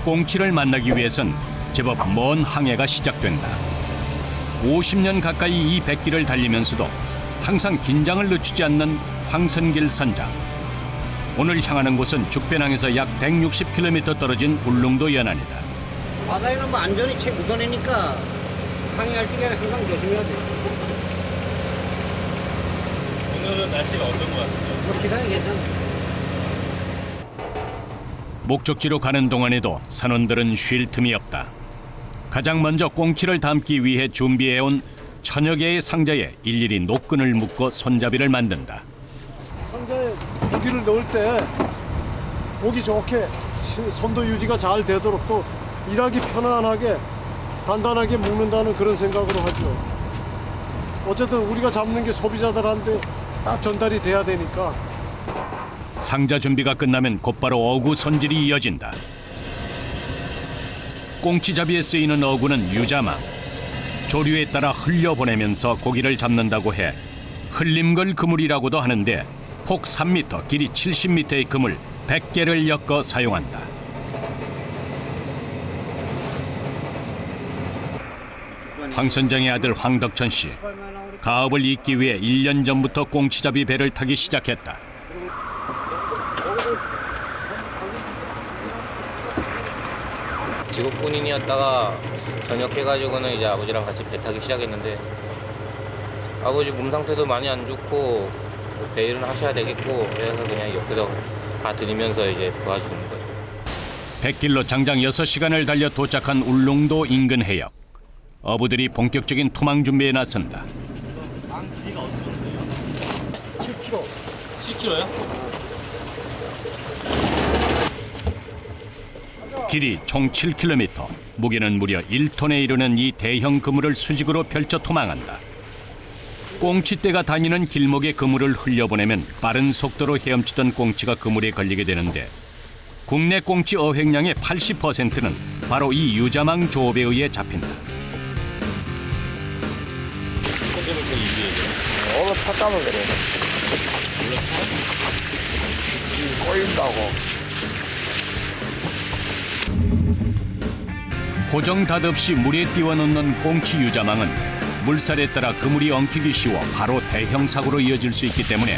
꽁치를 만나기 위해선 제법 먼 항해가 시작된다. 50년 가까이 이 백길을 달리면서도 항상 긴장을 늦추지 않는 황선길 선장. 오늘 향하는 곳은 죽배낭에서 약 160km 떨어진 울릉도 연안이다. 바다에는 뭐 안전이 최우선이니까 항해할 적에는 항상 조심해야 돼. 오늘은 날씨가 어떤 것 같아요? 뭐 기상이 괜찮아. 목적지로 가는 동안에도 선원들은 쉴 틈이 없다. 가장 먼저 꽁치를 담기 위해 준비해온 천여 개의 상자에 일일이 노끈을 묶어 손잡이를 만든다. 상자에 고기를 넣을 때 보기 좋게 선도 유지가 잘 되도록 또 일하기 편안하게 단단하게 묶는다는 그런 생각으로 하죠. 어쨌든 우리가 잡는 게 소비자들한테 딱 전달이 돼야 되니까. 상자 준비가 끝나면 곧바로 어구 손질이 이어진다. 꽁치잡이에 쓰이는 어구는 유자망. 조류에 따라 흘려보내면서 고기를 잡는다고 해 흘림걸 그물이라고도 하는데 폭 3m, 길이 70m의 그물 100개를 엮어 사용한다. 황 선장의 아들 황덕천 씨. 가업을 잇기 위해 1년 전부터 꽁치잡이 배를 타기 시작했다. 직업 군인이었다가 전역해가지고는 이제 아버지랑 같이 배 타기 시작했는데 아버지 몸 상태도 많이 안 좋고 배 일은 하셔야 되겠고 그래서 그냥 옆에서 봐드리면서 이제 도와주는 거죠. 100길로 장장 6시간을 달려 도착한 울릉도 인근 해역. 어부들이 본격적인 투망 준비에 나선다. 길이가 어느 정도예요? 7km. 7km요? 길이 총 7km, 무게는 무려 1톤에 이르는 이 대형 그물을 수직으로 펼쳐 투망한다. 꽁치떼가 다니는 길목에 그물을 흘려보내면 빠른 속도로 헤엄치던 꽁치가 그물에 걸리게 되는데 국내 꽁치 어획량의 80%는 바로 이 유자망 조업에 의해 잡힌다. 손잡을 제 이유예요. 오늘 탔다면 그래. 원래 꼬인다고. 고정 닷 없이 물에 띄워놓는 꽁치 유자망은 물살에 따라 그물이 엉키기 쉬워 바로 대형 사고로 이어질 수 있기 때문에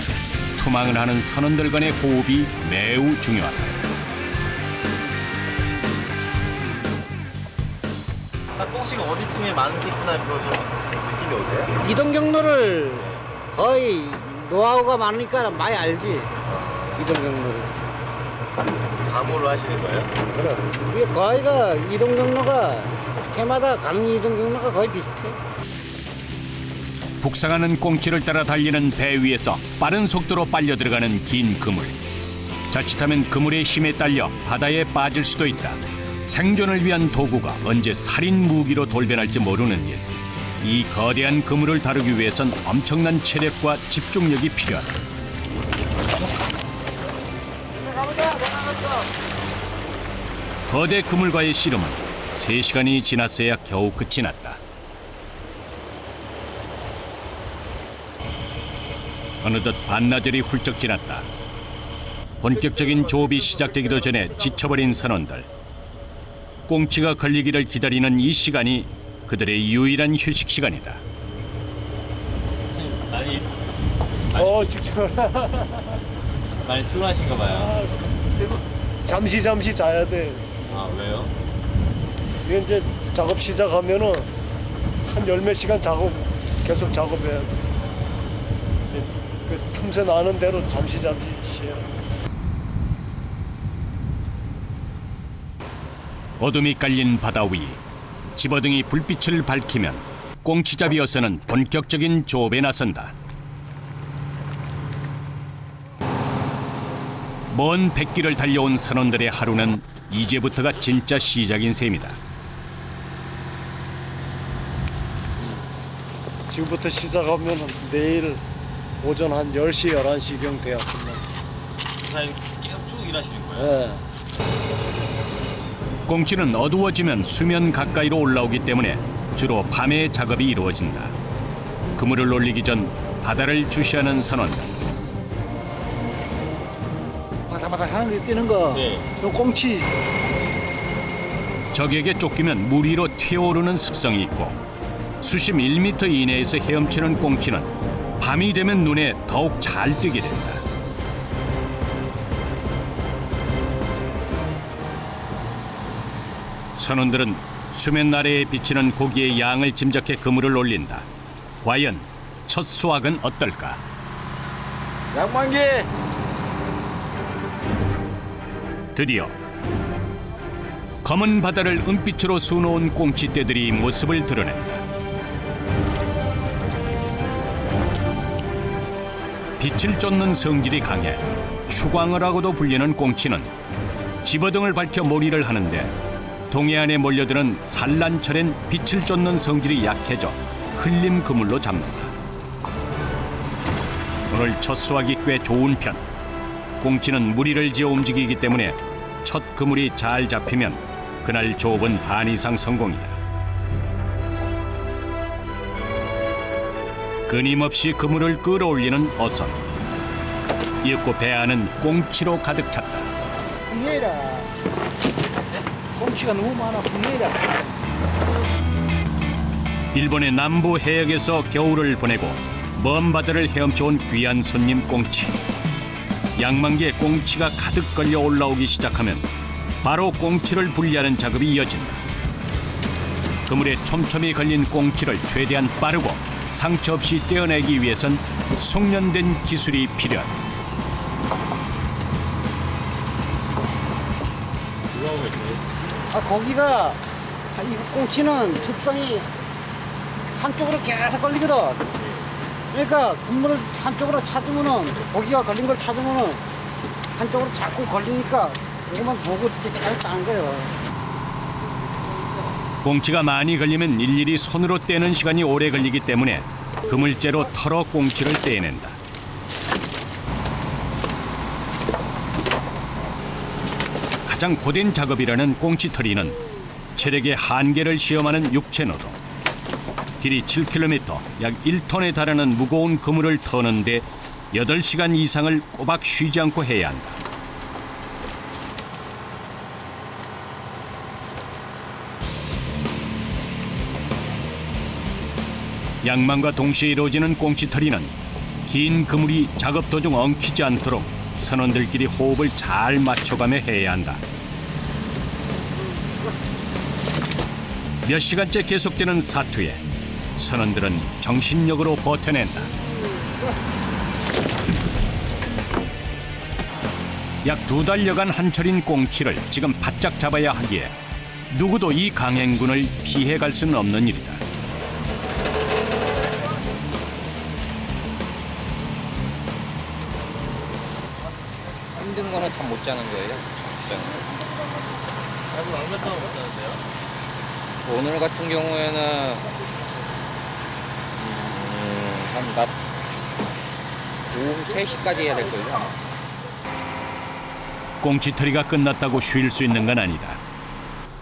투망을 하는 선원들 간의 호흡이 매우 중요하다. 꽁치가 어디쯤에 많은 게 있구나 그런 좀 느낌이 오세요? 이동 경로를 거의 노하우가 많으니까 많이 알지. 이동 경로를. 감으로 하시는 거예요? 그럼 우리 거의가 이동 경로가 해마다 가는 이동 경로가 거의 비슷해. 북상하는 꽁치를 따라 달리는 배 위에서 빠른 속도로 빨려 들어가는 긴 그물. 자칫하면 그물의 힘에 딸려 바다에 빠질 수도 있다. 생존을 위한 도구가 언제 살인 무기로 돌변할지 모르는 일. 이 거대한 그물을 다루기 위해선 엄청난 체력과 집중력이 필요하다. 거대 그물과의 씨름은 3시간이 지났어야 겨우 끝이 났다. 어느덧 반나절이 훌쩍 지났다. 본격적인 조업이 시작되기도 전에 지쳐버린 선원들. 꽁치가 걸리기를 기다리는 이 시간이 그들의 유일한 휴식 시간이다. 많이 직접 많이 피곤하신가 봐요. 잠시 자야 돼. 아 왜요? 이게 이제 작업 시작하면은 한 10몇 시간 계속 작업해야 돼. 이제 그 틈새 나는 대로 잠시 쉬어야 돼. 어둠이 깔린 바다 위 집어등이 불빛을 밝히면 꽁치잡이 어선은 본격적인 조업에 나선다. 먼 백길을 달려온 선원들의 하루는 이제부터가 진짜 시작인 셈이다. 지금부터 시작하면 내일 오전 한 10시, 11시경 돼야 끝나. 사장님 계속 쭉 일하시는 거예요? 네. 꽁치는 어두워지면 수면 가까이로 올라오기 때문에 주로 밤에 작업이 이루어진다. 그물을 올리기 전 바다를 주시하는 선원들. 바삭바삭 하는 게 뛰는 거. 네. 요 꽁치 적에게 쫓기면 물 위로 튀어오르는 습성이 있고 수심 1m 이내에서 헤엄치는 꽁치는 밤이 되면 눈에 더욱 잘 띄게 된다. 선원들은 수면 아래에 비치는 고기의 양을 짐작해 그물을 올린다. 과연 첫 수확은 어떨까? 양만기. 드디어 검은 바다를 은빛으로 수놓은 꽁치떼들이 모습을 드러낸다. 빛을 쫓는 성질이 강해 추광어라고도 불리는 꽁치는 집어등을 밝혀 몰이를 하는데 동해안에 몰려드는 산란철엔 빛을 쫓는 성질이 약해져 흘림 그물로 잡는다. 오늘 첫 수확이 꽤 좋은 편. 꽁치는 무리를 지어 움직이기 때문에 첫 그물이 잘 잡히면 그날 조업은 반 이상 성공이다. 끊임없이 그물을 끌어올리는 어선. 이윽고 배 안은 꽁치로 가득 찼다. 분해라. 꽁치가 너무 많아. 분해라. 일본의 남부 해역에서 겨울을 보내고 먼 바다를 헤엄쳐온 귀한 손님 꽁치. 양만기에 꽁치가 가득 걸려 올라오기 시작하면 바로 꽁치를 분리하는 작업이 이어진다. 그물에 촘촘히 걸린 꽁치를 최대한 빠르고 상처 없이 떼어내기 위해선 숙련된 기술이 필요하다. 올라오고 있어요. 고기가 이 꽁치는 습성이 한쪽으로 계속 걸리거든. 그러니까 국물을 한쪽으로 찾으면은 고기가 걸린 걸 찾으면은 한쪽으로 자꾸 걸리니까 이것만 보고 이렇게 잘 따는 거예요. 꽁치가 많이 걸리면 일일이 손으로 떼는 시간이 오래 걸리기 때문에 그물째로 털어 꽁치를 떼낸다. 가장 고된 작업이라는 꽁치털이는 체력의 한계를 시험하는 육체노동. 길이 7km, 약 1톤에 달하는 무거운 그물을 터는데 8시간 이상을 꼬박 쉬지 않고 해야 한다. 양만과 동시에 이루어지는 꽁치털이는 긴 그물이 작업 도중 엉키지 않도록 선원들끼리 호흡을 잘 맞춰가며 해야 한다. 몇 시간째 계속되는 사투에 선원들은 정신력으로 버텨낸다. 약 2달여간 한철인 꽁치를 지금 바짝 잡아야 하기에 누구도 이 강행군을 피해갈 수는 없는 일이다. 힘든 거는 잠 못 자는 거예요. 하루 얼마 동안 못 자는데요? 오늘 같은 경우에는 한 낮 오후 3시까지 해야 될 거예요. 꽁치털이가 끝났다고 쉴 수 있는 건 아니다.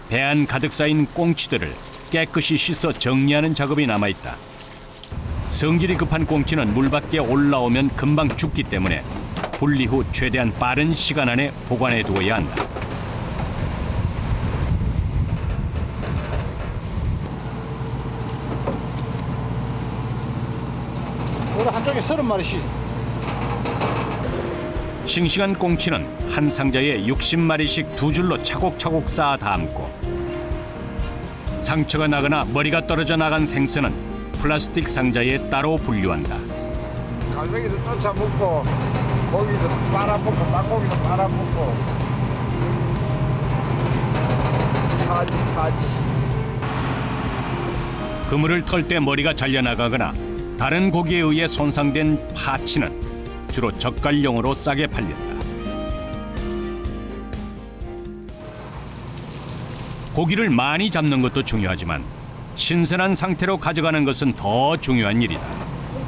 배 안 가득 쌓인 꽁치들을 깨끗이 씻어 정리하는 작업이 남아있다. 성질이 급한 꽁치는 물 밖에 올라오면 금방 죽기 때문에 분리 후 최대한 빠른 시간 안에 보관해 두어야 한다. 오늘 한쪽에 30마리씩. 싱싱한 꽁치는 한 상자에 60마리씩 2줄로 차곡차곡 쌓아 담고 상처가 나거나 머리가 떨어져 나간 생선은 플라스틱 상자에 따로 분류한다. 갈매기도 쫓아먹고 고기도 빨아먹고 땅고기도 빨아먹고 타지. 그물을 털 때 머리가 잘려나가거나 다른 고기에 의해 손상된 파치는 주로 젓갈용으로 싸게 팔린다. 고기를 많이 잡는 것도 중요하지만 신선한 상태로 가져가는 것은 더 중요한 일이다.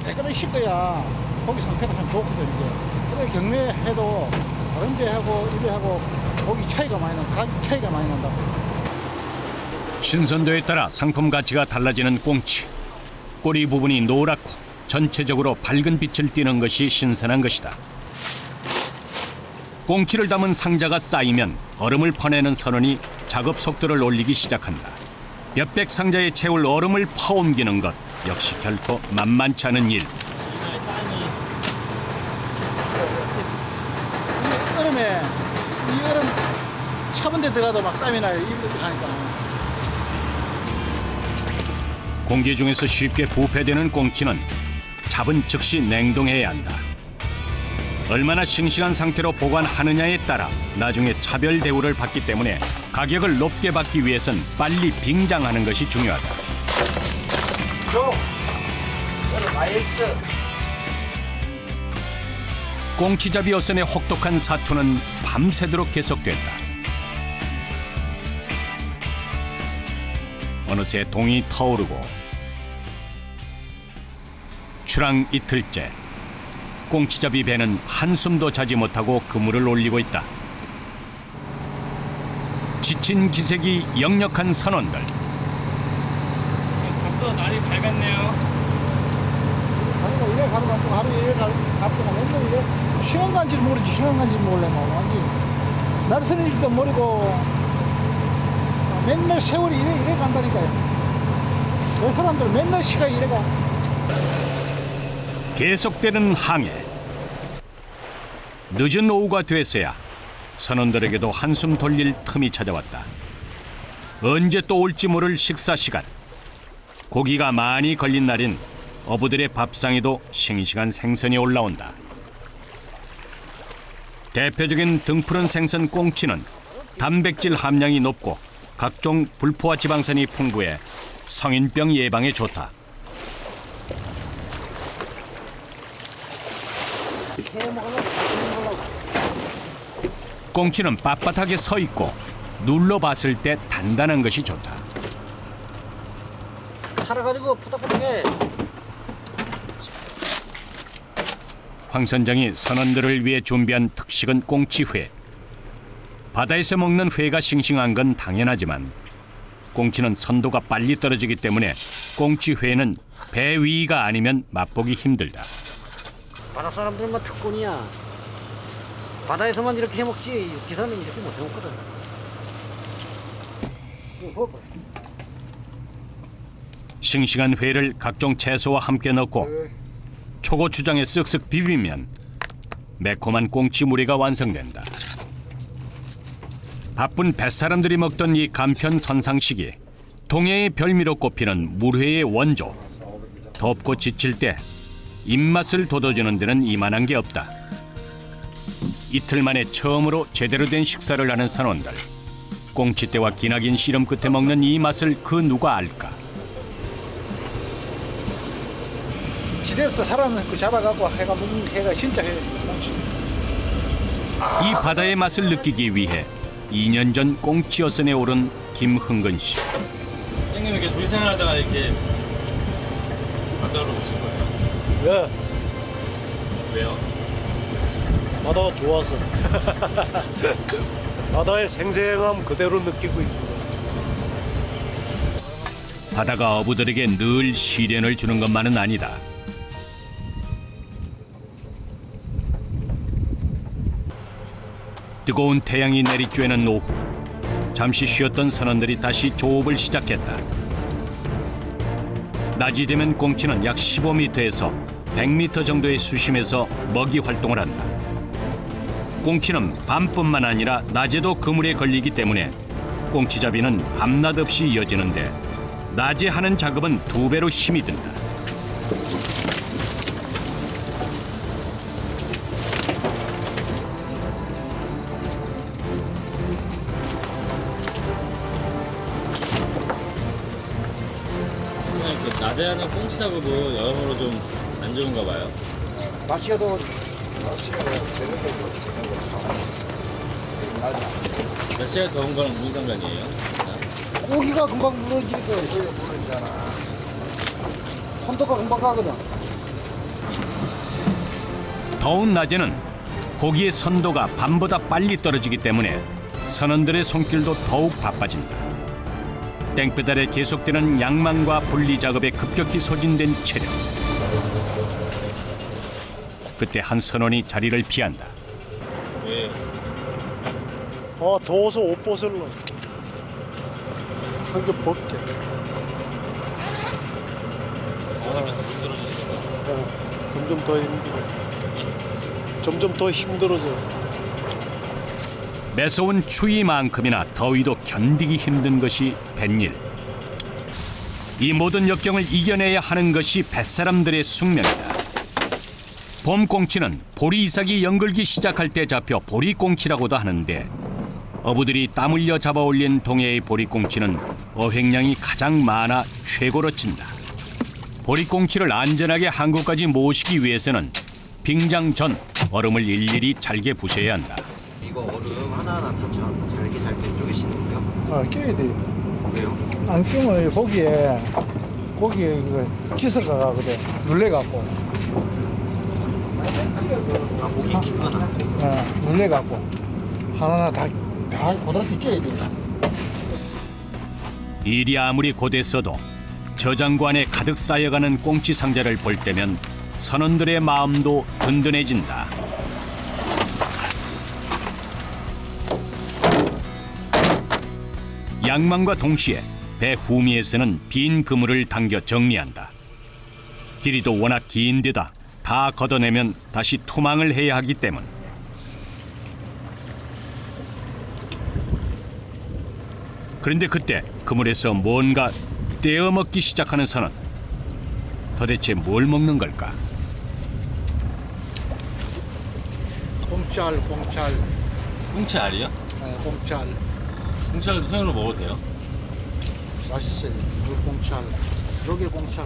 깨끗이 씻어야 고기 상태가 참 좋거든. 이제. 그래 경매해도 다른 데하고 이래하고 고기 차이가 많이 나, 가격 차이가 많이 난다고. 신선도에 따라 상품 가치가 달라지는 꽁치. 꼬리 부분이 노랗고 전체적으로 밝은 빛을 띠는 것이 신선한 것이다. 꽁치를 담은 상자가 쌓이면 얼음을 퍼내는 선원이 작업 속도를 올리기 시작한다. 몇백 상자에 채울 얼음을 퍼옮기는 것 역시 결코 만만치 않은 일. 이 얼음에 이 얼음 차분 데 들어가도 막 땀이 나요. 입으로 하니까. 공기 중에서 쉽게 부패되는 꽁치는 잡은 즉시 냉동해야 한다. 얼마나 싱싱한 상태로 보관하느냐에 따라 나중에 차별 대우를 받기 때문에 가격을 높게 받기 위해선 빨리 빙장하는 것이 중요하다. 이거는 맛있어. 꽁치잡이 어선의 혹독한 사투는 밤새도록 계속된다. 어느새 동이 터오르고 출항 이틀째. 꽁치잡이 배는 한숨도 자지 못하고 그물을 올리고 있다. 지친 기색이 역력한 선원들. 벌써 날이 밝았네요. 하루가 이래 가고 하루 이래 가고 맨날 이래 시간 간지를 모르지. 시간 간지를 몰래 뭐 완전 날선일지도 모르고 맨날 세월이 이래 간다니까요. 내 사람들은 맨날 시간이 이래 가. 계속되는 항해. 늦은 오후가 돼서야 선원들에게도 한숨 돌릴 틈이 찾아왔다. 언제 또 올지 모를 식사 시간. 고기가 많이 걸린 날인 어부들의 밥상에도 싱싱한 생선이 올라온다. 대표적인 등푸른 생선 꽁치는 단백질 함량이 높고 각종 불포화 지방산이 풍부해 성인병 예방에 좋다. 꽁치는 빳빳하게 서 있고 눌러봤을 때 단단한 것이 좋다. 살아가지고 푸덕푸덕해. 황 선장이 선원들을 위해 준비한 특식은 꽁치회. 바다에서 먹는 회가 싱싱한 건 당연하지만 꽁치는 선도가 빨리 떨어지기 때문에 꽁치회는 배 위가 아니면 맛보기 힘들다. 바다 사람들만 특권이야. 바다에서만 이렇게 해먹지 기사는 이렇게 못 해먹거든. 싱싱한 회를 각종 채소와 함께 넣고 초고추장에 쓱쓱 비비면 매콤한 꽁치무리가 완성된다. 바쁜 뱃사람들이 먹던 이 간편 선상식이 동해의 별미로 꼽히는 물회의 원조. 덥고 지칠 때 입맛을 돋워주는 데는 이만한 게 없다. 이틀 만에 처음으로 제대로 된 식사를 하는 선원들. 꽁치떼와 기나긴 씨름 끝에 먹는 이 맛을 그 누가 알까? 지대에서 살아는 그 잡아갖고 해가 먹는 해가 진짜 해. 꽁치. 이 바다의 맛을 느끼기 위해 2년 전 꽁치 어선에 오른 김흥근 씨. 형님 이렇게 둘이 생활하다가 이렇게 바다로 오신 거예요? 왜? 왜요? 바다가 좋아서. 바다의 생생함 그대로 느끼고 있고. 바다가 어부들에게 늘 시련을 주는 것만은 아니다. 뜨거운 태양이 내리쬐는 오후, 잠시 쉬었던 선원들이 다시 조업을 시작했다. 낮이 되면 꽁치는 약 15m에서 100m 정도의 수심에서 먹이 활동을 한다. 꽁치는 밤뿐만 아니라 낮에도 그물에 걸리기 때문에 꽁치잡이는 밤낮 없이 이어지는데 낮에 하는 작업은 2배로 힘이 든다. 선생님 그 낮에 하는 꽁치 작업은 여러모로 좀 안 좋은가 봐요. 날씨가도 날씨가 더운 거랑 무슨 상관이에요? 고기가 금방 무너지거든. 손도가 금방 가거든. 더운 낮에는 고기의 선도가 밤보다 빨리 떨어지기 때문에 선원들의 손길도 더욱 바빠진다. 땡페달에 계속되는 양망과 분리 작업에 급격히 소진된 체력. 그때 한 선원이 자리를 피한다. 왜 더워서 옷 벗을러. 한 겹 벗게. 더우니까 힘들어지시는 거예요. 점점 더 힘들어. 점점 더 힘들어져. 매서운 추위만큼이나 더위도 견디기 힘든 것이 뱃일. 이 모든 역경을 이겨내야 하는 것이 뱃사람들의 숙명이다. 봄꽁치는 보리 이삭이 연글기 시작할 때 잡혀 보리꽁치라고도 하는데 어부들이 땀 흘려 잡아 올린 동해의 보리꽁치는 어획량이 가장 많아 최고로 찐다. 보리꽁치를 안전하게 한국까지 모시기 위해서는 빙장 전 얼음을 일일이 잘게 부셔야 한다. 이거 얼음 하나하나 다 잘게 쪼개시는 거예요? 껴야 돼요. 왜요? 안 끼면 고기에 그 기스가 가거든. 눌려갖고. 아, 고기 기스가 나. 눌려갖고. 하나하나 다 고등학교 껴야 돼요. 일이 아무리 고됐어도 저장고 안에 가득 쌓여가는 꽁치 상자를 볼 때면 선원들의 마음도 든든해진다. 양망과 동시에 배 후미에서는 빈 그물을 당겨 정리한다. 길이도 워낙 긴 데다 다 걷어내면 다시 투망을 해야 하기 때문. 그런데 그때 그물에서 뭔가 떼어먹기 시작하는 선원. 도대체 뭘 먹는 걸까? 공짤. 꽁치알이요? 네, 공짤. 꽁치알도 생으로 먹어도 돼요? 맛있어요. 그 공짤. 요게 공짤.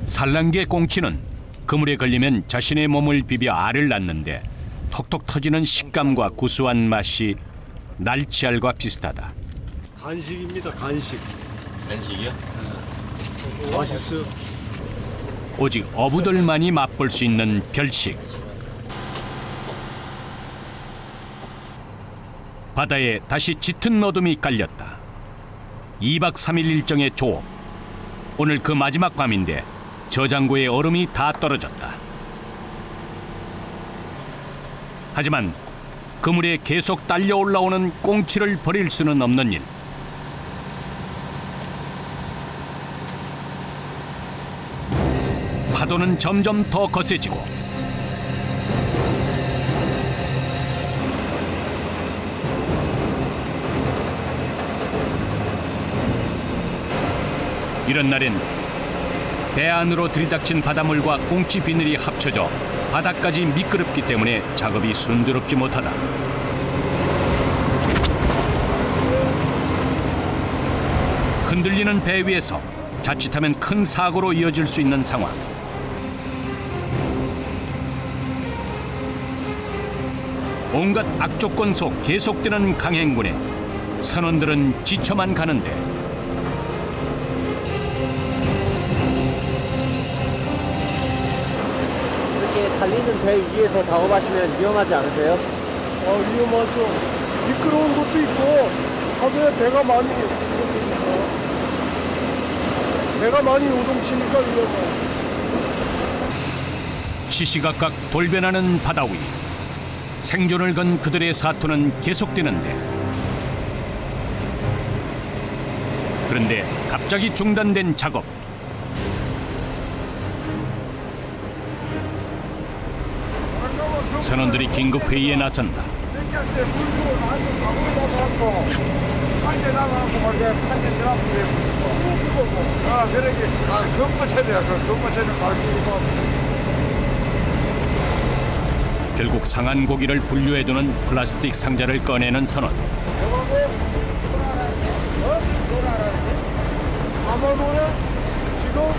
산란계 꽁치는 그물에 걸리면 자신의 몸을 비벼 알을 낳는데 톡톡 터지는 식감과 구수한 맛이 날치알과 비슷하다. 간식입니다. 간식. 간식이요? 맛있어요. 오직 어부들만이 맛볼 수 있는 별식. 바다에 다시 짙은 어둠이 깔렸다. 2박 3일 일정의 조업. 오늘 그 마지막 밤인데 저장고에 얼음이 다 떨어졌다. 하지만 그물에 계속 딸려 올라오는 꽁치를 버릴 수는 없는 일. 파도는 점점 더 거세지고 이런 날엔 배 안으로 들이닥친 바닷물과 꽁치 비늘이 합쳐져 바닥까지 미끄럽기 때문에 작업이 순조롭지 못하다. 흔들리는 배 위에서 자칫하면 큰 사고로 이어질 수 있는 상황. 온갖 악조건 속 계속되는 강행군에 선원들은 지쳐만 가는데 이렇게 달리는 배 위에서 작업하시면 위험하지 않으세요? 위험하죠. 미끄러운 것도 있고 하루에 배가 많이 요동치니까 위험해요. 시시각각 돌변하는 바다 위. 생존을 건 그들의 사투는 계속되는데 그런데 갑자기 중단된 작업. 선원들이 긴급 회의에 나선다. 결국 상한 고기를 분류해두는 플라스틱 상자를 꺼내는 선원. 아마도야 지금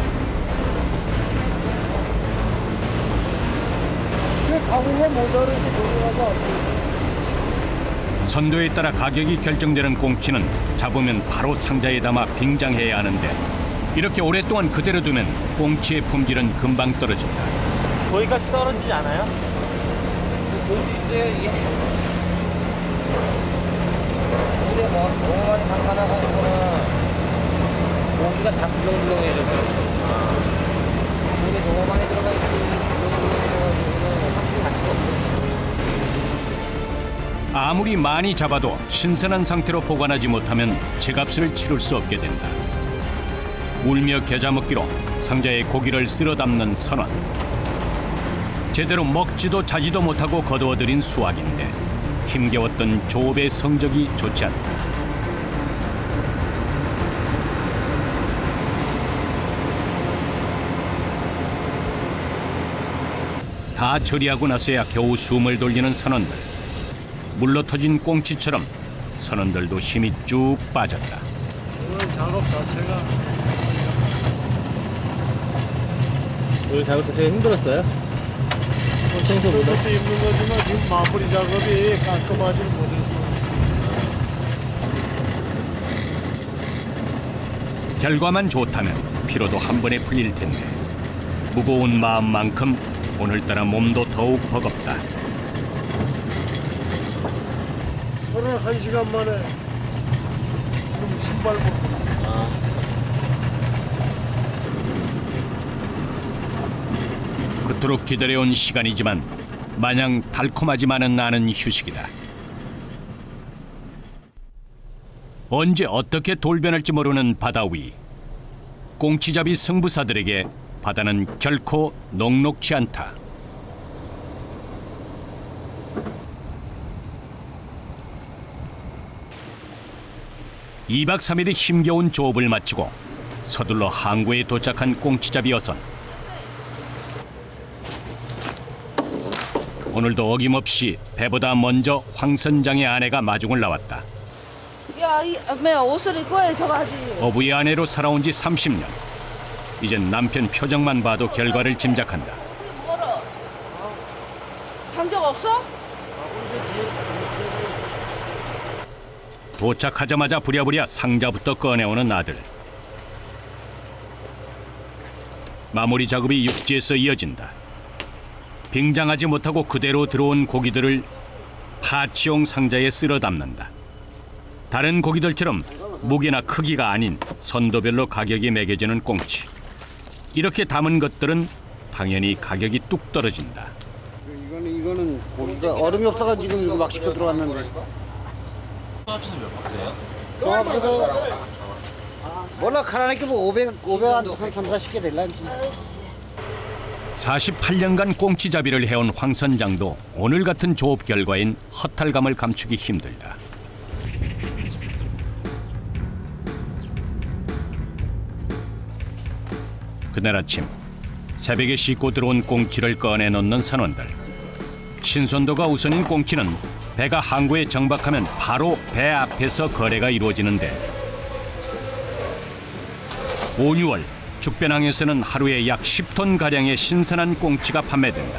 그 가구가 모자라서 돌아가서 안 돼. 선도에 따라 가격이 결정되는 꽁치는 잡으면 바로 상자에 담아 빙장해야 하는데 이렇게 오랫동안 그대로 두면 꽁치의 품질은 금방 떨어진다. 거기까지 떨어지지 않아요? 볼 수 있어요 이게. 물에 너무 많이 담가나가는 거는 고기가 다 물렁물렁해져서 물에 너무 많이 들어가 있으면 물렁물렁해져가지고 상품 가치가 없어요. 아무리 많이 잡아도 신선한 상태로 보관하지 못하면 제값을 치를 수 없게 된다. 울며 겨자 먹기로 상자에 고기를 쓸어 담는 선원. 제대로 먹지도 자지도 못하고 거두어들인 수확인데 힘겨웠던 조업의 성적이 좋지 않다. 다 처리하고 나서야 겨우 숨을 돌리는 선원들. 물러 터진 꽁치처럼 선원들도 힘이 쭉 빠졌다. 오늘 작업 자체가 오늘 작업도 제일 힘들었어요? 청소보다? 그것도 힘든 거지만 지금 마무리 작업이 깔끔하지 못해서 결과만 좋다면 피로도 한 번에 풀릴 텐데 무거운 마음만큼 오늘따라 몸도 더욱 버겁다. 31시간 만에 지금 신발 벗고 그토록 기다려온 시간이지만 마냥 달콤하지만은 않은 휴식이다. 언제 어떻게 돌변할지 모르는 바다 위. 꽁치잡이 승부사들에게 바다는 결코 녹록지 않다. (2박 3일의) 힘겨운 조업을 마치고 서둘러 항구에 도착한 꽁치잡이 어선. 오늘도 어김없이 배보다 먼저 황 선장의 아내가 마중을 나왔다. 야, 옷을 입고 해, 저거 하지. 어부의 아내로 살아온 지 30년. 이젠 남편 표정만 봐도 결과를 짐작한다. 그게 뭐라? 상적 없어? 도착하자마자 부랴부랴 상자부터 꺼내오는 아들. 마무리 작업이 육지에서 이어진다. 빙장하지 못하고 그대로 들어온 고기들을 파치용 상자에 쓸어 담는다. 다른 고기들처럼 무게나 크기가 아닌 선도별로 가격이 매겨지는 꽁치. 이렇게 담은 것들은 당연히 가격이 뚝 떨어진다. 이거는 고기가 얼음이 없어가지고 지금 이거 막 싣고 들어왔는데. 합쳐서 몇 박스예요? 종합해서 몰라 가라니까 뭐 500 한 3, 40개 될란지. 48년간 꽁치잡이를 해온 황 선장도 오늘 같은 조업 결과엔 허탈감을 감추기 힘들다. 그날 아침 새벽에 싣고 들어온 꽁치를 꺼내 넣는 선원들. 신선도가 우선인 꽁치는 배가 항구에 정박하면 바로 배 앞에서 거래가 이루어지는데 5, 6월 죽변항에서는 하루에 약 10톤가량의 신선한 꽁치가 판매된다.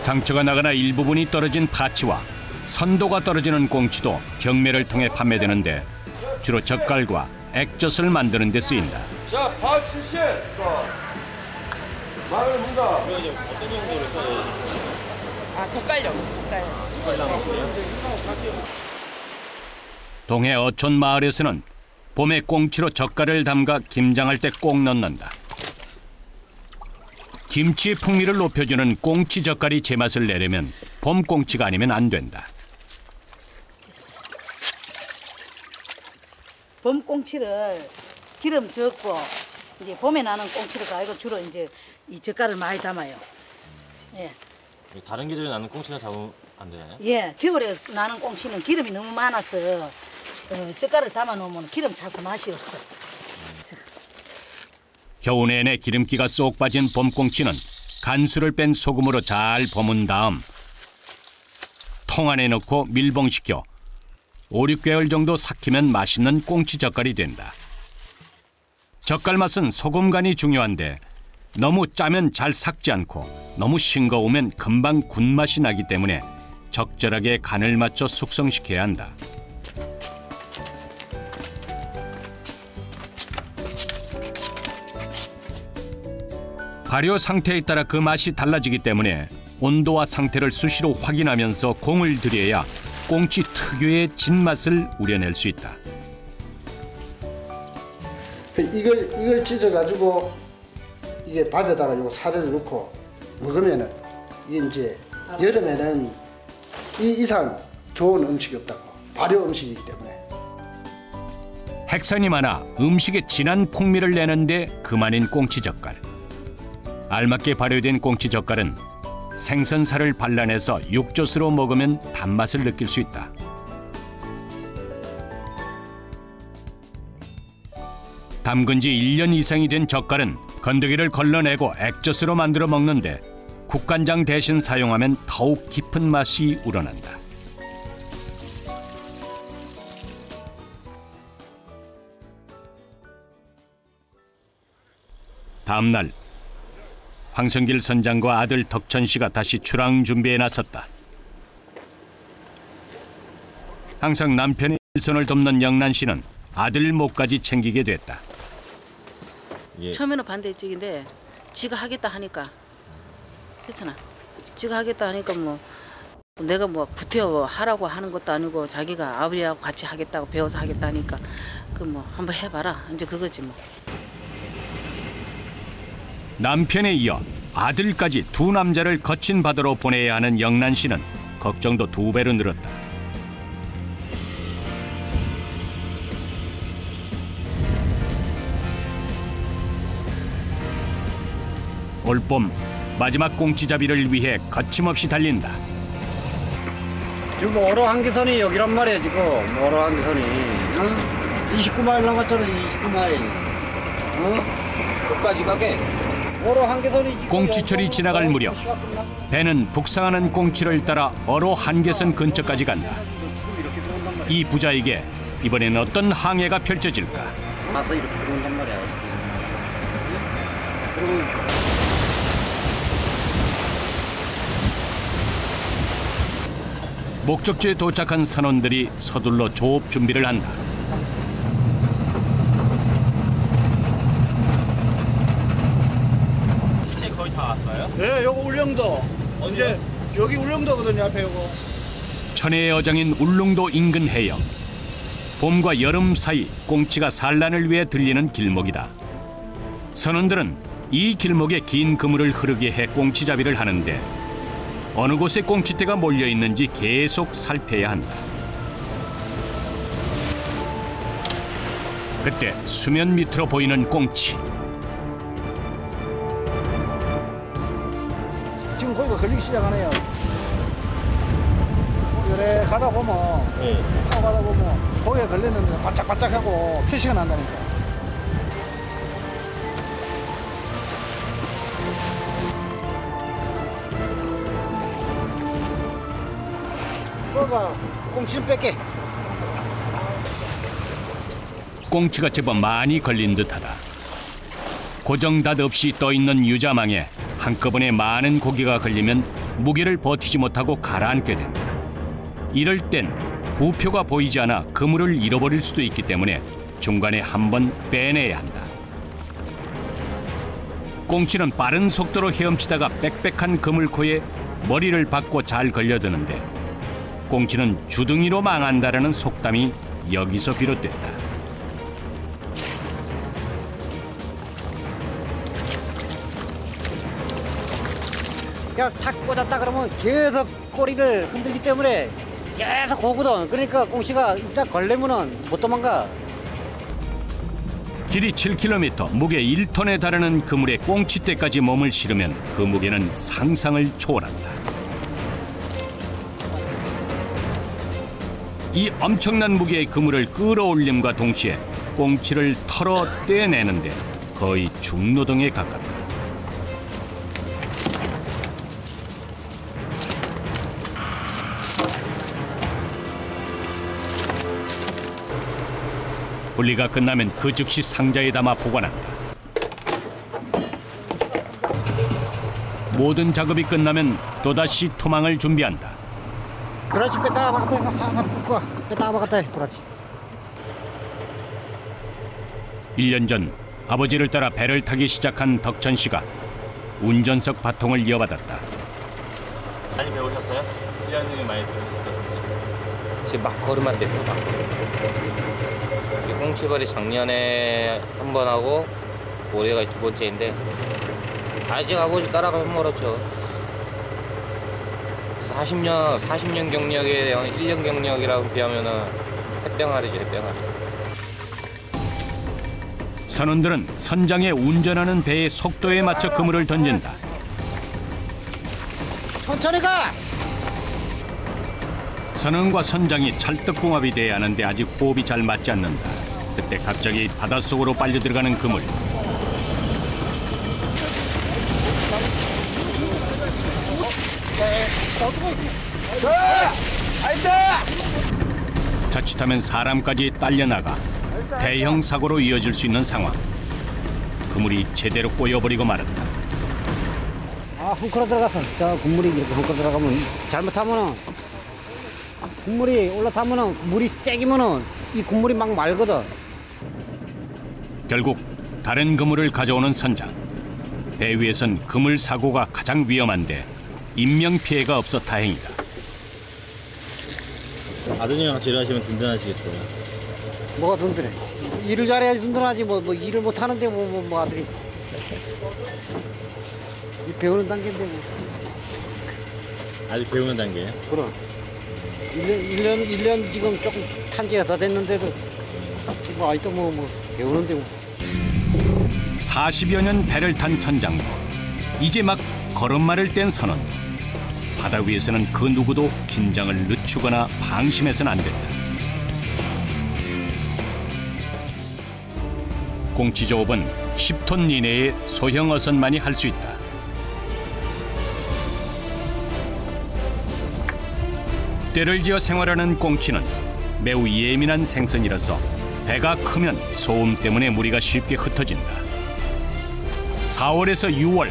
상처가 나거나 일부분이 떨어진 파치와 선도가 떨어지는 꽁치도 경매를 통해 판매되는데 주로 젓갈과 액젓을 만드는 데 쓰인다. 자, 밥 70. 마늘 문가. 어떤 용도로 써요? 젓갈용. 동해 어촌 마을에서는 봄에 꽁치로 젓갈을 담가 김장할 때 꼭 넣는다. 김치의 풍미를 높여주는 꽁치 젓갈이 제맛을 내려면 봄 꽁치가 아니면 안 된다. 봄 꽁치를 기름 적고 이제 봄에 나는 꽁치를 가지고 주로 이제 이 젓갈을 많이 담아요. 예. 다른 계절에 나는 꽁치나 잡으면 안 되나요? 예, 겨울에 나는 꽁치는 기름이 너무 많아서 젓갈을 담아 놓으면 기름 차서 맛이 없어. 겨우 내내 기름기가 쏙 빠진 봄꽁치는 간수를 뺀 소금으로 잘 버문 다음 통 안에 넣고 밀봉시켜 5, 6개월 정도 삭히면 맛있는 꽁치 젓갈이 된다. 젓갈 맛은 소금 간이 중요한데 너무 짜면 잘 삭지 않고 너무 싱거우면 금방 군맛이 나기 때문에 적절하게 간을 맞춰 숙성시켜야 한다. 발효 상태에 따라 그 맛이 달라지기 때문에 온도와 상태를 수시로 확인하면서 공을 들여야 꽁치 특유의 진맛을 우려낼 수 있다. 이걸 찢어가지고 이게 밥에다가 요 살을 넣고 먹으면은 이게 이제 여름에는 이 이상 좋은 음식이 없다고. 발효 음식이기 때문에. 핵산이 많아 음식에 진한 풍미를 내는데 그만인 꽁치젓갈. 알맞게 발효된 꽁치젓갈은 생선살을 발라내서 육젓으로 먹으면 단맛을 느낄 수 있다. 담근 지 1년 이상이 된 젓갈은 건더기를 걸러내고 액젓으로 만들어 먹는데 국간장 대신 사용하면 더욱 깊은 맛이 우러난다. 다음 날 황성길 선장과 아들 덕천 씨가 다시 출항 준비에 나섰다. 항상 남편의 일손을 돕는 영란 씨는 아들 목까지 챙기게 됐다. 처음에는 반대쪽인데 지가 하겠다 하니까 그렇잖아. 지가 하겠다 하니까 뭐 내가 뭐 구태여 하라고 하는 것도 아니고 자기가 아버지하고 같이 하겠다고 배워서 하겠다 하니까 그 뭐 한번 해봐라. 이제 그거지 뭐. 남편에 이어 아들까지 두 남자를 거친 바다로 보내야 하는 영란 씨는 걱정도 2배로 늘었다. 올봄 마지막 꽁치잡이를 위해 거침없이 달린다. 지금 어로 한계선이 여기란 말이야 지금. 어로 한계선이 29마일 남았잖아. 29마일. 끝까지 가게. 어로 한계선이 지금 꽁치철이 지나갈 무렵 배는 북상하는 꽁치를 따라 어로 한계선 근처까지 간다. 이 부자에게 이번엔 어떤 항해가 펼쳐질까? 가서 이렇게 들어온단 말이야. 그리고 목적지에 도착한 선원들이 서둘러 조업 준비를 한다. 이제 거의 다 왔어요? 네, 요거 울릉도. 이제 여기 울릉도거든요, 앞에 요거. 천혜의 어장인 울릉도 인근 해역. 봄과 여름 사이 꽁치가 산란을 위해 들리는 길목이다. 선원들은 이 길목에 긴 그물을 흐르게 해 꽁치잡이를 하는데 어느 곳에 꽁치떼가 몰려 있는지 계속 살펴야 한다. 그때 수면 밑으로 보이는 꽁치. 지금 거기가 걸리기 시작하네요. 그래 가다 보면, 가다 보면 거기에 걸렸는데 바짝바짝하고 표시가 난다니까. 꽁치 좀 뺄게. 꽁치가 제법 많이 걸린 듯하다. 고정닷 없이 떠있는 유자망에 한꺼번에 많은 고기가 걸리면 무게를 버티지 못하고 가라앉게 된다. 이럴 땐 부표가 보이지 않아 그물을 잃어버릴 수도 있기 때문에 중간에 한번 빼내야 한다. 꽁치는 빠른 속도로 헤엄치다가 빽빽한 그물코에 머리를 박고 잘 걸려드는데 꽁치는 주둥이로 망한다라는 속담이 여기서 비롯됐다. 그냥 탁 꽂았다 그러면 계속 꼬리를 흔들기 때문에 계속 오거든. 그러니까 꽁치가 일단 걸리면은 못 도망가. 길이 7km, 무게 1톤에 달하는 그물에 꽁치떼까지 몸을 실으면 그 무게는 상상을 초월한다. 이 엄청난 무게의 그물을 끌어올림과 동시에 꽁치를 털어 떼내는데 거의 중노동에 가깝다. 분리가 끝나면 그 즉시 상자에 담아 보관한다. 모든 작업이 끝나면 또다시 투망을 준비한다. 그렇지, 뺐다가 박았다. 살살 붓고 뺐다가 박았다. 그렇지. 1년 전 아버지를 따라 배를 타기 시작한 덕천 씨가 운전석 바통을 이어받았다. 많이 배우셨어요? 1년이면 많이 배우셨을 것 같은데. 지금 막 걸음만 됐어요. 막 걸음. 꽁치발이 작년에 한 번 하고 올해가 2번째인데 아직 아버지 따라가면 멀었죠. 40년 경력에 1년 경력이라고 비하면은 햇병아리죠, 햇병아리. 선원들은 선장에 운전하는 배의 속도에 맞춰 그물을 던진다. 천천히 가. 선원과 선장이 찰떡궁합이 돼야 하는데 아직 호흡이 잘 맞지 않는다. 그때 갑자기 바닷속으로 빨려 들어가는 그물. 자칫하면 사람까지 딸려나가 대형 사고로 이어질 수 있는 상황. 그물이 제대로 꼬여버리고 말았다. 아, 헝클어 들어갔어. 저 국물이 이렇게 헝클어 들어가면 잘못하면은 국물이 올라타면은 물이 세기면은 이 국물이 막 말거든. 결국 다른 그물을 가져오는 선장. 배 위에선 그물 사고가 가장 위험한데 인명 피해가 없어 다행이다. 아드님이랑 같이 일하시면 든든하시겠어요. 뭐가 든든해? 일을 잘해야지 든든하지. 뭐 일을 못 하는데 뭐 아들이. 이 배우는 단계인데 뭐. 아직 배우는 단계예요? 그럼. 1년 지금 조금 탄 지가 다 됐는데도 뭐 아직도 뭐 배우는데 뭐. 40여 년 배를 탄 선장도 이제 막 걸음마를 뗀 선원도 바다 위에서는 그 누구도 긴장을 늦추거나 방심해서는 안 된다. 꽁치 조업은 10톤 이내의 소형 어선만이 할 수 있다. 때를 지어 생활하는 꽁치는 매우 예민한 생선이라서 배가 크면 소음 때문에 무리가 쉽게 흩어진다. 4월에서 6월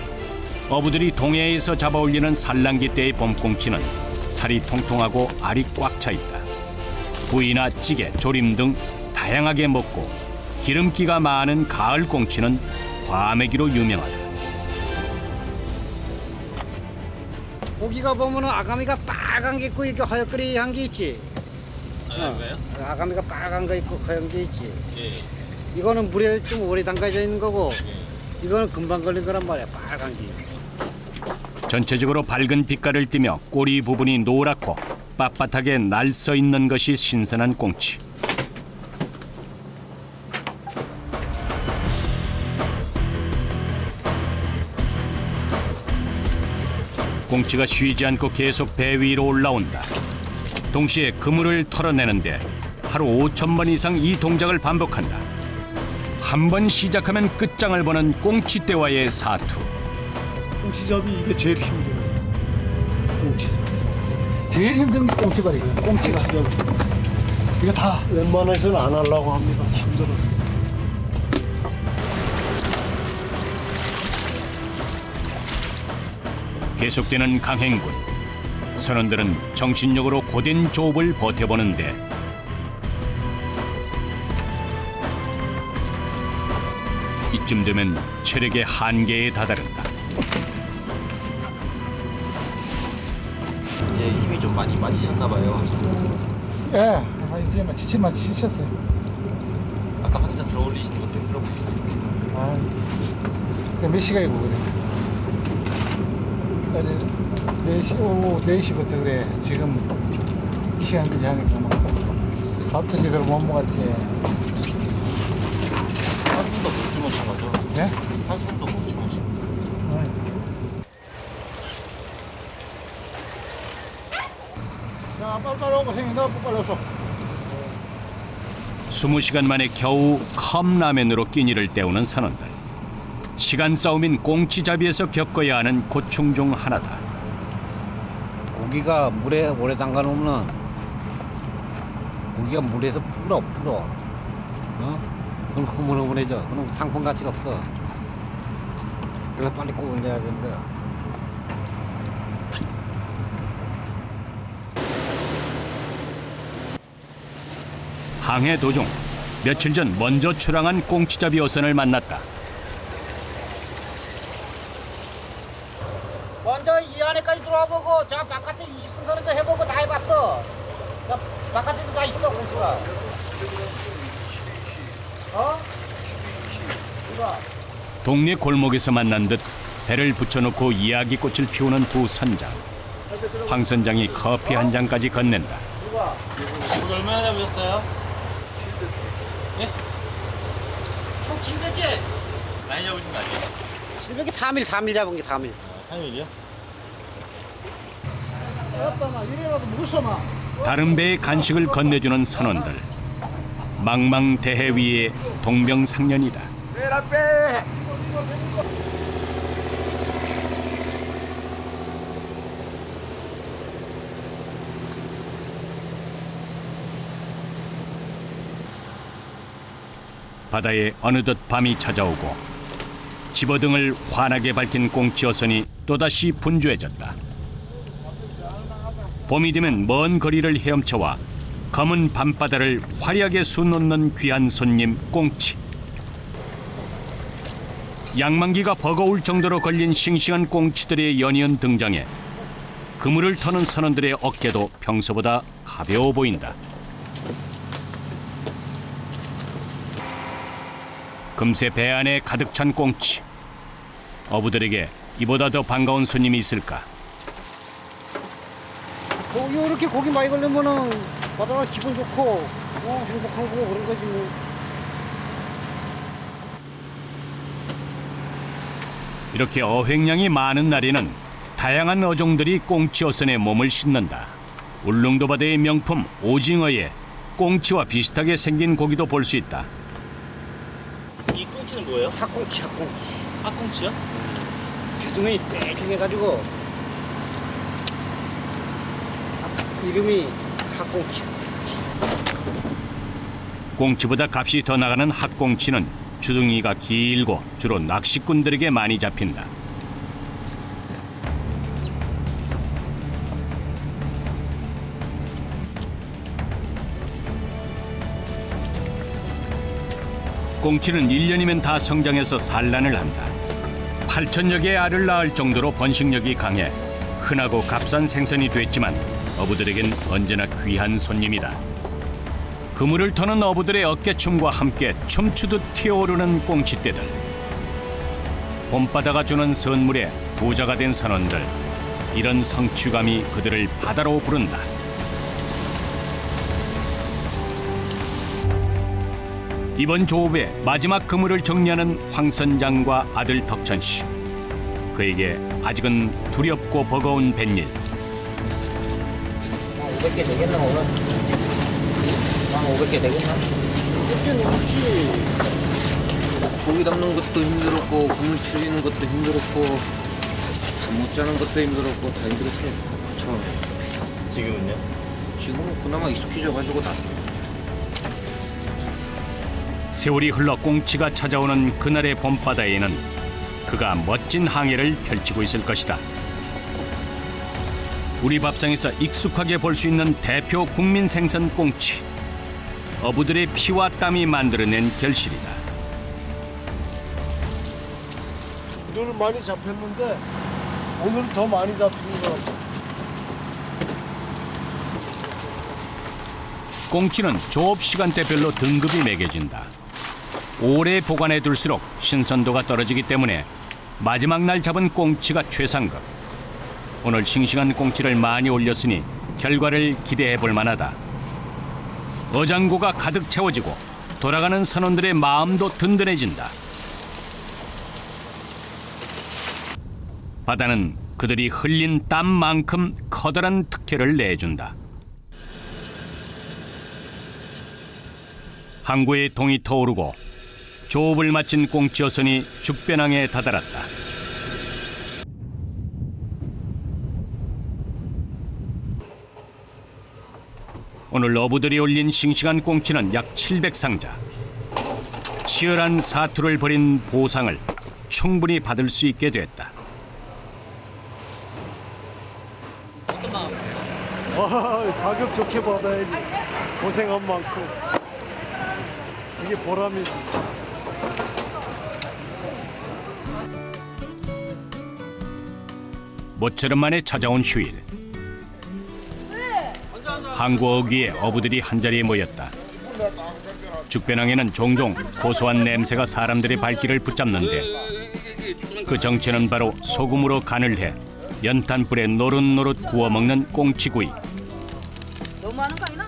어부들이 동해에서 잡아올리는 산란기 때의 봄꽁치는 살이 통통하고 알이 꽉 차 있다. 구이나 찌개, 조림 등 다양하게 먹고 기름기가 많은 가을 꽁치는 과메기로 유명하다. 고기가 보면은 아가미가 빨간 게 있고 이렇게 허옇거리한 게 있지. 아가미가 빨간 거 있고 허연 게 있지. 예. 이거는 물에 좀 오래 담가져 있는 거고, 이거는 금방 걸린 거란 말이야, 빨간 게. 전체적으로 밝은 빛깔을 띠며 꼬리 부분이 노랗고 빳빳하게 날서 있는 것이 신선한 꽁치. 꽁치가 쉬지 않고 계속 배 위로 올라온다. 동시에 그물을 털어내는데 하루 5,000번 이상 이 동작을 반복한다. 한 번 시작하면 끝장을 보는 꽁치떼와의 사투. 꽁치잡이 이게 제일 힘들어요. 꽁치잡이. 제일 힘든 게 꽁치발이에요. 꽁치가. 이거 다 웬만해서는 안 하려고 합니다. 힘들어서. 계속되는 강행군. 선원들은 정신력으로 고된 조업을 버텨보는데 이쯤 되면 체력의 한계에 다다른다. 이제 힘이 좀 많이 빠지셨나 봐요. 예, 이제 막 지치만 지쳤어요. 아까 혼자 들어 올리시는 것도 힘들어 보이시던데. 아, 몇 시간이고 그래. 어제 4시, 오후 4시부터 그래. 지금 이 시간까지 하니까 뭐 밥도 제대로 못 먹었지. 한숨도 못 주무셔가지고. 예? 한숨도 못 주무시고. 자, 빨리 오고 생이 너 빨리 왔어. 20시간 만에 겨우 컵라면으로 끼니를 때우는 선원들. 시간 싸움인 꽁치잡이에서 겪어야 하는 고충 중 하나다. 고기가 물에 오래 담가 놓으면 고기가 물에서 불어. 어? 그럼 흐물흐물해져. 그럼 상품 가치가 없어. 그래서 빨리 구워내야 된다. 항해 도중 며칠 전 먼저 출항한 꽁치잡이 어선을 만났다. 먼저 이 안에까지 들어와보고 저 바깥에 20분 전에도 해보고 다 해봤어. 바깥에도 다 있어 꽁치가. 어? 이거. 동네 골목에서 만난 듯 배를 붙여놓고 이야기꽃을 피우는 두 선장. 황 선장이 커피 한 잔까지 건넨다. 오늘 얼마나 잡으셨어요? 예? 총 700개. 많이 잡으신 거 아니에요? 700개 3일 잡은 게 3일. 3일이요? 다른 배에 간식을 건네주는 선원들. 망망대해 위에 동병상련이다. 바다에 어느덧 밤이 찾아오고 집어등을 환하게 밝힌 꽁치 어선이 또다시 분주해졌다. 봄이 되면 먼 거리를 헤엄쳐와 검은 밤바다를 화려하게 수놓는 귀한 손님 꽁치. 양만기가 버거울 정도로 걸린 싱싱한 꽁치들의 연이은 등장에 그물을 터는 선원들의 어깨도 평소보다 가벼워 보인다. 금세 배 안에 가득 찬 꽁치. 어부들에게 이보다 더 반가운 손님이 있을까? 이렇게 고기 많이 걸리면은 바다가 기분 좋고 행복한 거고 그런 거지 뭐. 이렇게 어획량이 많은 날에는 다양한 어종들이 꽁치 어선에 몸을 싣는다. 울릉도 바다의 명품 오징어에 꽁치와 비슷하게 생긴 고기도 볼 수 있다. 이 꽁치는 뭐예요? 학꽁치. 핫꽁치요? 주둥이 빼중해가지고 이름이 학꽁치. 꽁치보다 값이 더 나가는 핫꽁치는 주둥이가 길고 주로 낚시꾼들에게 많이 잡힌다. 꽁치는 1년이면 다 성장해서 산란을 한다. 8천여 개의 알을 낳을 정도로 번식력이 강해 흔하고 값싼 생선이 됐지만 어부들에겐 언제나 귀한 손님이다. 그물을 터는 어부들의 어깨춤과 함께 춤추듯 튀어오르는 꽁치떼들. 봄바다가 주는 선물에 부자가 된 선원들. 이런 성취감이 그들을 바다로 부른다. 이번 조업의 마지막 그물을 정리하는 황 선장과 아들 덕천 씨. 그에게 아직은 두렵고 버거운 뱃일. 500개 되겠나 오늘? 한 500개 되겠나? 500개 넘지. 고기 담는 것도 힘들었고 그물 치리는 것도 힘들었고 잠 못 자는 것도 힘들었고 다 힘들었어요. 처음에. 지금은요? 지금은 그나마 익숙해져가지고 다. 세월이 흘러 꽁치가 찾아오는 그날의 봄바다에는 그가 멋진 항해를 펼치고 있을 것이다. 우리 밥상에서 익숙하게 볼 수 있는 대표 국민 생선 꽁치. 어부들의 피와 땀이 만들어낸 결실이다. 늘 많이 잡혔는데 오늘 더 많이 잡히는 것 같아요. 꽁치는 조업 시간대별로 등급이 매겨진다. 오래 보관해 둘수록 신선도가 떨어지기 때문에 마지막 날 잡은 꽁치가 최상급. 오늘 싱싱한 꽁치를 많이 올렸으니 결과를 기대해 볼 만하다. 어장고가 가득 채워지고 돌아가는 선원들의 마음도 든든해진다. 바다는 그들이 흘린 땀만큼 커다란 특혜를 내준다. 항구에 동이 터오르고 조업을 마친 꽁치 어선이 죽변항에 다다랐다. 오늘 어부들이 올린 싱싱한 꽁치는 약 700상자. 치열한 사투를 벌인 보상을 충분히 받을 수 있게 됐다. 가격 좋게 받아야지. 고생한 만큼. 이게 보람이지. 모처럼 만에 찾아온 휴일. 항구 어귀에 어부들이 한자리에 모였다. 죽변항에는 종종 고소한 냄새가 사람들의 발길을 붙잡는데 그 정체는 바로 소금으로 간을 해 연탄불에 노릇노릇 구워 먹는 꽁치구이. 너무 많은 거 아니나?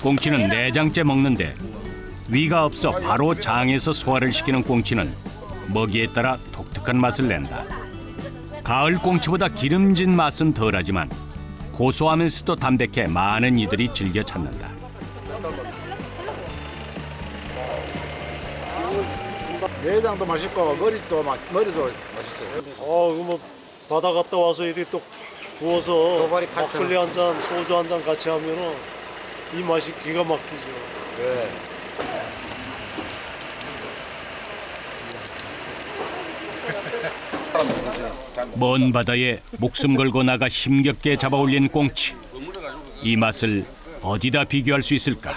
꽁치는 내장째 먹는데 위가 없어 바로 장에서 소화를 시키는 꽁치는 먹이에 따라 독특한 맛을 낸다. 가을 꽁치보다 기름진 맛은 덜하지만 고소하면서도 담백해 많은 이들이 즐겨 찾는다. 내장도 맛있고 머리도 맛있어요. 이거 뭐 바다 갔다 와서 이리 또 구워서 막걸리 한 잔, 소주 한 잔 같이 하면은 이 맛이 기가 막히죠. 네. 먼 바다에 목숨 걸고 나가 힘겹게 잡아올린 꽁치. 이 맛을 어디다 비교할 수 있을까?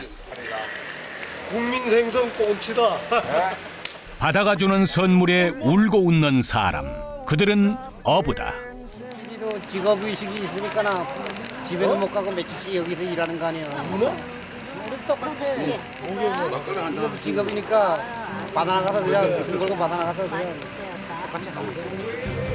국민 생선 꽁치다. 바다가 주는 선물에 울고 웃는 사람. 그들은 어부다. 우리도 직업의식이 있으니까 집에도 못 가고 며칠씩 여기서 일하는 거 아니에요. 우리도 똑같아. 우리도 직업이니까 바다 나가서 그냥 무슨 걸고 바다 나가서 그냥 똑같이 가면 돼.